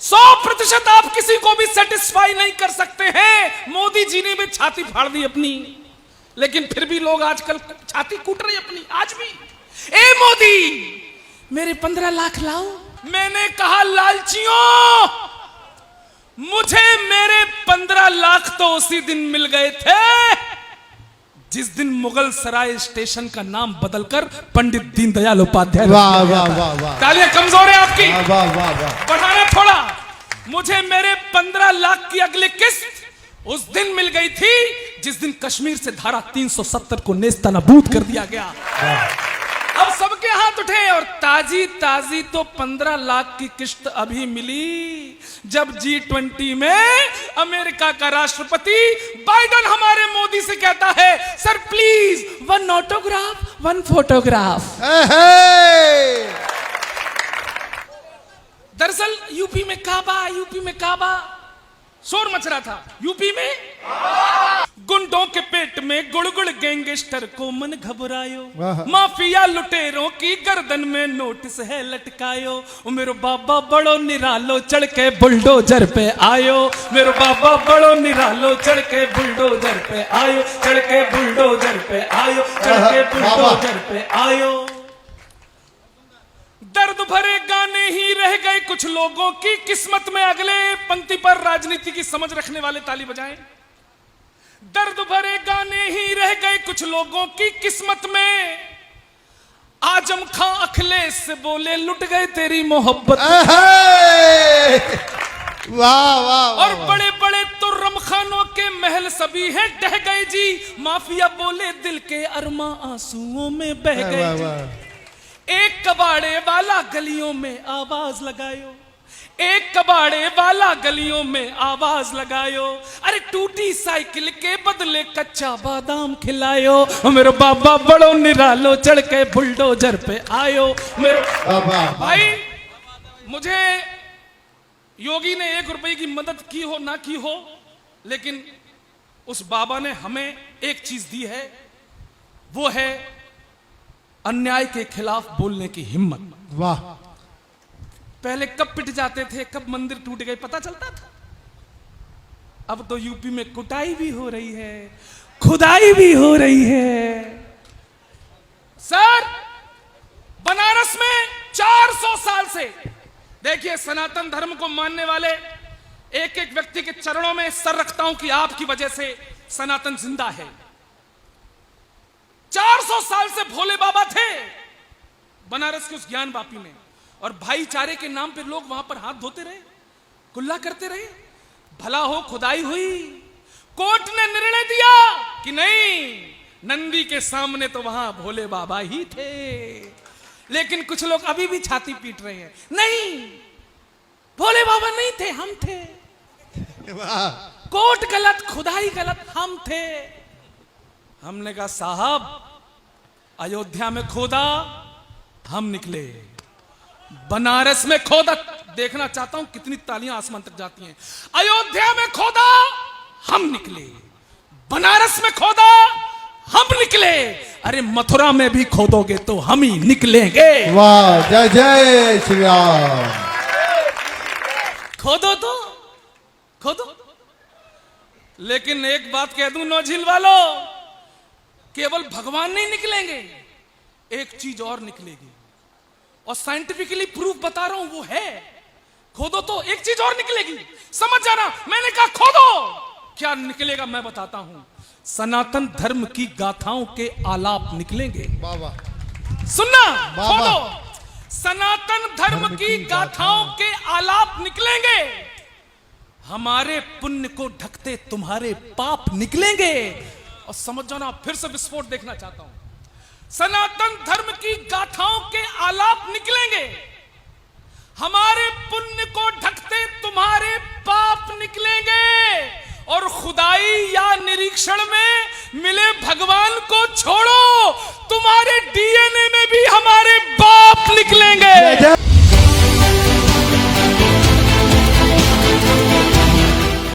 100% आप किसी को भी सेटिस्फाई नहीं कर सकते हैं। मोदी जी ने भी छाती फाड़ दी अपनी, लेकिन फिर भी लोग आजकल छाती कूट रहे अपनी आज भी। ए मोदी, मेरे 15 लाख लाओ। मैंने कहा लालचियों, मुझे मेरे 15 लाख तो उसी दिन मिल गए थे जिस दिन मुगल सराय स्टेशन का नाम बदलकर पंडित दीनदयाल उपाध्याय। वाह वाह वाह वाह, तालियां कमजोर है आपकी, वाह वाह वाह, बढ़ाना थोड़ा। मुझे मेरे 15 लाख की अगली किस्त उस दिन मिल गई थी जिस दिन कश्मीर से धारा 370 को नेस्तनाबूद कर दिया गया। अब सबके हाथ उठे और ताजी ताजी तो 15 लाख की किस्त अभी मिली जब G20 में अमेरिका का राष्ट्रपति बाइडन हमारे मोदी से कहता है, सर प्लीज 1 ऑटोग्राफ 1 फोटोग्राफ। दरअसल यूपी में काबा शोर मच रहा था। यूपी में गुंडों के पेट में गुड़गुड़ गैंगस्टर को मन घबरायो, माफिया लुटेरों की गर्दन में नोटिस है लटकायो। मेरो बाबा बड़ो निरालो चढ़ के बुलडोजर पे आयो, मेरो बाबा बड़ो निरालो चढ़ के बुलडोजर पे आयो, चढ़ के बुलडोजर पे आयो, चढ़ के बुलडोजर पे आयो। दर्द भरे गाने ही रह गए कुछ लोगों की किस्मत में। अगले पंक्ति पर राजनीति की समझ रखने वाले ताली बजाएं। दर्द भरे गाने ही रह गए कुछ लोगों की किस्मत में। आजम खां अखिलेश से बोले लुट गए तेरी मोहब्बत। वाह वाह, और बड़े बड़े तुर्रम खानों के महल सभी हैं ढह गए जी। माफिया बोले दिल के अरमा आंसुओं में बह गए जी। एक कबाड़े वाला गलियों में आवाज लगायो, एक कबाड़े वाला गलियों में आवाज लगायो। अरे टूटी साइकिल के बदले कच्चा बादाम खिलायो। मेरे बाबा बड़ो निरालो चढ़ के बुलडोजर पे आयो। मेरे भाई, मुझे योगी ने 1 रुपए की मदद की हो ना की हो, लेकिन उस बाबा ने हमें एक चीज दी है, वो है अन्याय के खिलाफ बोलने की हिम्मत। वाह, पहले कब पिट जाते थे, कब मंदिर टूट गए पता चलता था। अब तो यूपी में कुटाई भी हो रही है, खुदाई भी हो रही है। सर, बनारस में 400 साल से देखिए सनातन धर्म को मानने वाले एक एक व्यक्ति के चरणों में सर रखता हूं कि आपकी वजह से सनातन जिंदा है। 400 साल से भोले बाबा थे बनारस के उस ज्ञान वापी में, और भाईचारे के नाम पे लोग वहां पर हाथ धोते रहे, कुल्ला करते रहे। भला हो खुदाई हुई, कोर्ट ने निर्णय दिया कि नहीं, नंदी के सामने तो वहां भोले बाबा ही थे। लेकिन कुछ लोग अभी भी छाती पीट रहे हैं, नहीं भोले बाबा नहीं थे, हम थे। कोर्ट गलत, खुदाई गलत, हम थे। हमने कहा साहब, अयोध्या में खोदा हम निकले, बनारस में खोदा, देखना चाहता हूं कितनी तालियां आसमान तक जाती हैं। अयोध्या में खोदा हम निकले, बनारस में खोदा हम निकले, अरे मथुरा में भी खोदोगे तो हम ही निकलेंगे। वाह, जय जय श्री राम। खोदो तो खोदो, लेकिन एक बात कह दूं नौझील वालों, केवल भगवान नहीं निकलेंगे, एक चीज और निकलेगी, और साइंटिफिकली प्रूफ बता रहा हूं वो है। खोदो तो एक चीज और निकलेगी, समझ जाना। मैंने कहा खोदो, क्या निकलेगा मैं बताता हूं। सनातन धर्म की गाथाओं के आलाप निकलेंगे। बाबा सुनना, खोदो, सनातन धर्म की गाथाओं के आलाप निकलेंगे। हमारे पुण्य को ढकते तुम्हारे पाप निकलेंगे। और समझ जाना, फिर से विस्फोट देखना चाहता हूं। सनातन धर्म की गाथाओं के आलाप निकलेंगे, हमारे पुण्य को ढकते तुम्हारे पाप निकलेंगे, और खुदाई या निरीक्षण में मिले भगवान को छोड़ो, तुम्हारे डीएनए में भी हमारे बाप निकलेंगे।